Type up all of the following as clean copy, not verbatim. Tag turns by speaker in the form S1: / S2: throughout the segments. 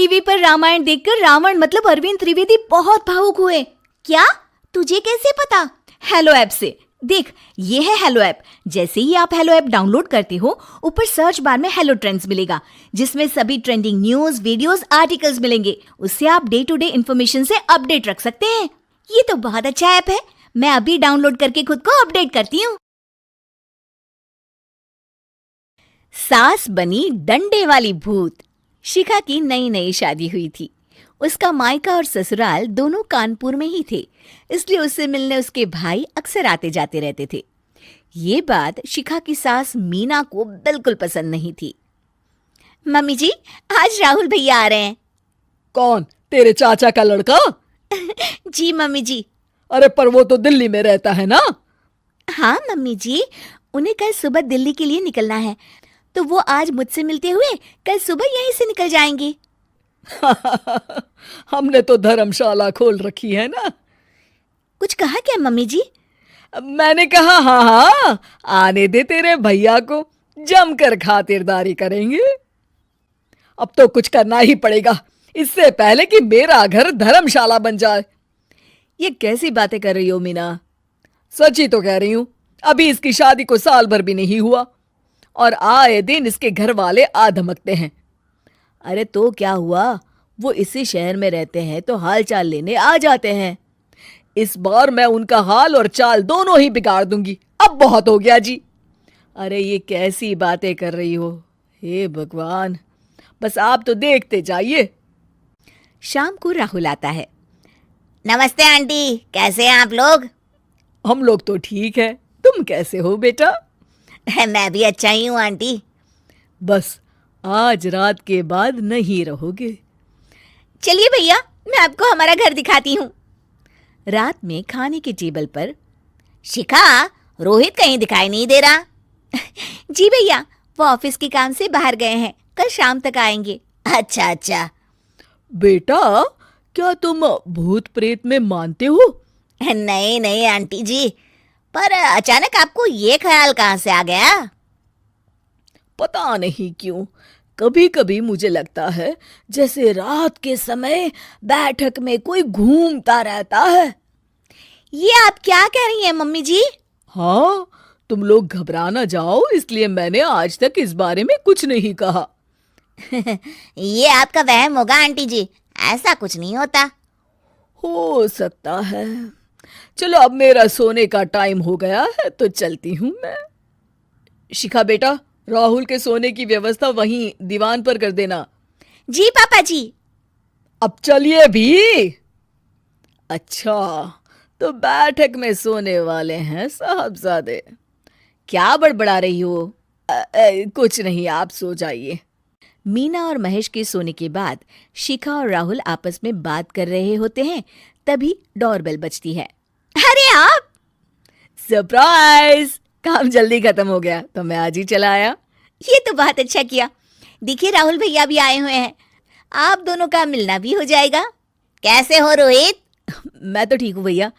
S1: TV पर रामायण देखकर रावण मतलब अरविंद त्रिवेदी बहुत भावुक हुए। क्या? तुझे कैसे पता? हेलो ऐप से। देख, ये है हेलो ऐप। जैसे ही आप हेलो ऐप डाउनलोड करते हो, ऊपर सर्च बार में हेलो ट्रेंड्स मिलेगा, जिसमें सभी ट्रेंडिंग न्यूज, वीडियोस, आर्टिकल्स मिलेंगे। उससे आप डे टू डे इन्फॉर्मेशन से अपडेट रख सकते हैं। ये तो बहुत अच्छा ऐप है। मैं अभी डाउनलोड करके खुद को अपडेट करती हूँ। सास बनी डंडे वाली भूत। शिखा की नई नई शादी हुई थी। उसका मायका और ससुराल दोनों कानपुर में ही थे, इसलिए उससे मिलने उसके भाई अक्सर आते जाते रहते थे। ये बात शिखा की सास मीना को बिल्कुल पसंद नहीं थी। मम्मी जी, आज राहुल भैया आ रहे हैं।
S2: कौन? तेरे चाचा का लड़का?
S1: जी मम्मी जी।
S2: अरे पर वो तो दिल्ली में रहता है ना?
S1: हाँ मम्मी जी, उन्हें कल सुबह दिल्ली के लिए निकलना है, तो वो आज मुझसे मिलते हुए कल सुबह यहीं से निकल जाएंगे।
S2: हमने तो धर्मशाला खोल रखी है ना।
S1: कुछ कहा क्या मम्मी जी?
S2: मैंने कहा हाँ हाँ, आने दे तेरे भैया को, जमकर खातिरदारी करेंगे। अब तो कुछ करना ही पड़ेगा, इससे पहले कि मेरा घर धर्मशाला बन जाए। ये कैसी बातें कर रही हो मीना? सच ही तो कह रही हूं। अभी इसकी शादी को साल भर भी नहीं हुआ और आए दिन इसके घर वाले आ धमकते हैं। अरे तो क्या हुआ, वो इसी शहर में रहते हैं तो हाल चाल लेने आ जाते हैं। इस बार मैं उनका हाल और चाल दोनों ही बिगाड़ दूंगी। अब बहुत हो गया जी। अरे ये कैसी बातें कर रही हो? हे भगवान, बस आप तो देखते जाइए।
S1: शाम को राहुल आता है। नमस्ते आंटी, कैसे हैं आप लोग?
S2: हम लोग तो ठीक है, तुम कैसे हो बेटा?
S1: मैं भी अच्छा ही हूँ आंटी।
S2: बस आज रात के बाद नहीं रहोगे।
S1: चलिए भैया, मैं आपको हमारा घर दिखाती हूँ। रात में खाने के टेबल पर शिखा, रोहित कहीं दिखाई नहीं दे रहा। जी भैया, वो ऑफिस के काम से बाहर गए हैं, कल शाम तक आएंगे। अच्छा अच्छा।
S2: बेटा, क्या तुम भूत प्रेत में मानते हो?
S1: नहीं नहीं आंटी जी, पर अचानक आपको ये ख्याल कहाँ से आ गया?
S2: पता नहीं क्यों, कभी कभी मुझे लगता है जैसे रात के समय बैठक में कोई घूमता रहता है।
S1: ये आप क्या कह रही हैं मम्मी जी?
S2: हाँ, तुम लोग घबरा ना जाओ, इसलिए मैंने आज तक इस बारे में कुछ नहीं कहा।
S1: ये आपका वहम होगा आंटी जी, ऐसा कुछ नहीं होता।
S2: हो सकता है। चलो अब मेरा सोने का टाइम हो गया है तो चलती हूँ मैं। शिखा बेटा, राहुल के सोने की व्यवस्था वहीं दीवान पर कर देना।
S1: जी पापा जी।
S2: अब चलिए भी। अच्छा, तो बैठक में सोने वाले हैं साहबजादे। क्या बड़बड़ा रही हो? कुछ नहीं, आप सो जाइए। मीना और महेश के सोने के बाद शिखा और राहुल आपस में बात कर रहे होते हैं, तभी डोरबेल बजती है।
S1: अरे आप!
S2: सरप्राइज! काम जल्दी खत्म हो गया तो मैं आज ही चला आया।
S1: ये तो बहुत अच्छा किया। देखिए राहुल भैया भी आए हुए हैं, आप दोनों का मिलना भी हो जाएगा। कैसे हो रोहित?
S2: मैं तो ठीक हूँ भैया।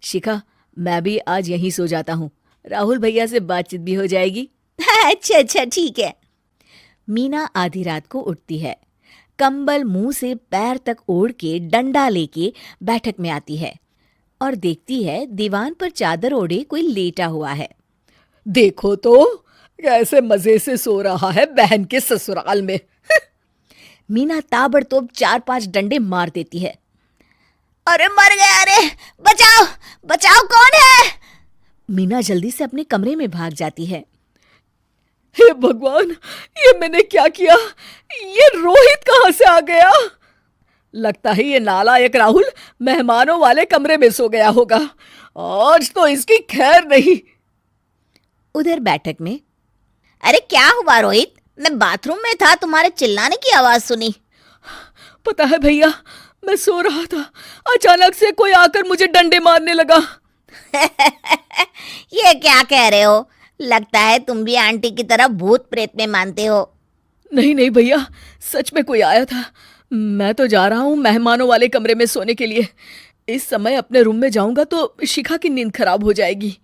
S2: शिखा, मैं भी आज यहीं सो जाता हूँ, राहुल भैया से बातचीत भी हो जाएगी।
S1: अच्छा अच्छा, ठीक है। मीना आधी रात को उठती है, कंबल मुंह से पैर तक ओढ़ के डंडा लेके बैठक में आती है और देखती है दीवान पर चादर ओढ़े कोई लेटा हुआ है।
S2: देखो तो कैसे मजे से सो रहा है बहन के ससुराल में।
S1: मीना ताबड़तोड़ 4-5 डंडे मार देती है। अरे मर गया, अरे बचाओ बचाओ, कौन है? मीना जल्दी से अपने कमरे में भाग जाती है।
S2: हे भगवान, ये मैंने क्या किया? ये रोहित कहाँ से आ गया? लगता है ये नालायक राहुल मेहमानों वाले कमरे में सो गया होगा। आज तो इसकी खैर नहीं।
S1: उधर बैठक में, अरे क्या हुआ रोहित? मैं बाथरूम में था, तुम्हारे चिल्लाने की आवाज सुनी।
S2: पता है भैया, मैं सो रहा था, अचानक से कोई आकर मुझे डंडे मारने लगा।
S1: ये क्या कह रहे हो? लगता है तुम भी आंटी की तरह भूत प्रेत में मानते हो।
S2: नहीं नहीं भैया, सच में कोई आया था। मैं तो जा रहा हूँ मेहमानों वाले कमरे में सोने के लिए। इस समय अपने रूम में जाऊंगा तो शिखा की नींद खराब हो जाएगी।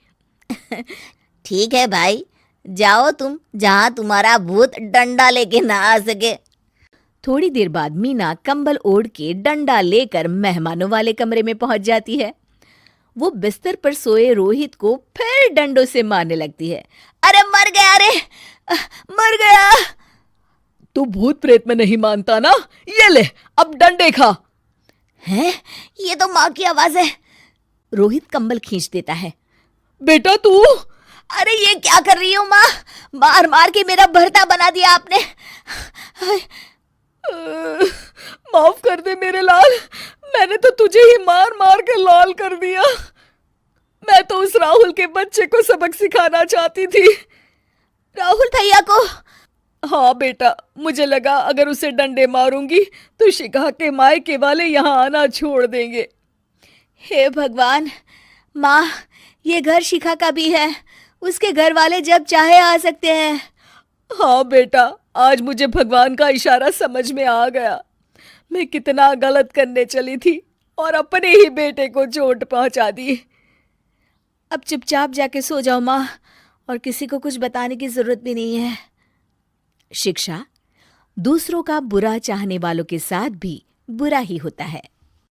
S1: ठीक है भाई, जाओ तुम, जहां तुम्हारा भूत डंडा लेके ना आ सके। थोड़ी देर बाद मीना कंबल ओढ़ के डंडा लेकर मेहमानों वाले कमरे में पहुंच जाती है। वो बिस्तर पर सोए रोहित को फिर डंडों से मारने लगती है। अरे मर गया, अरे मर गया।
S2: तू भूत प्रेत में नहीं मानता ना, ये ले अब डंडे खा।
S1: हैं? ये तो माँ की आवाज है। रोहित कंबल खींच देता है।
S2: बेटा तू।
S1: अरे ये क्या कर रही हो माँ? मार मार के मेरा भरता बना दिया आपने।
S2: माफ कर दे मेरे लाल, मैंने तो तुझे ही मार मार के लाल कर दिया। मैं तो उस राहुल के बच्चे को सबक सिखाना चाहती थी।
S1: राहुल भैया को?
S2: हाँ बेटा, मुझे लगा अगर उसे डंडे मारूंगी तो शिखा के मायके वाले यहाँ आना छोड़ देंगे।
S1: हे भगवान, माँ ये घर शिखा का भी है, उसके घर वाले जब चाहे आ सकते हैं।
S2: हाँ बेटा, आज मुझे भगवान का इशारा समझ में आ गया। मैं कितना गलत करने चली थी और अपने ही बेटे को चोट पहुंचा दी।
S1: अब चुपचाप जाके सो जाओ माँ, और किसी को कुछ बताने की जरूरत भी नहीं है। शिक्षा दूसरों का बुरा चाहने वालों के साथ भी बुरा ही होता है।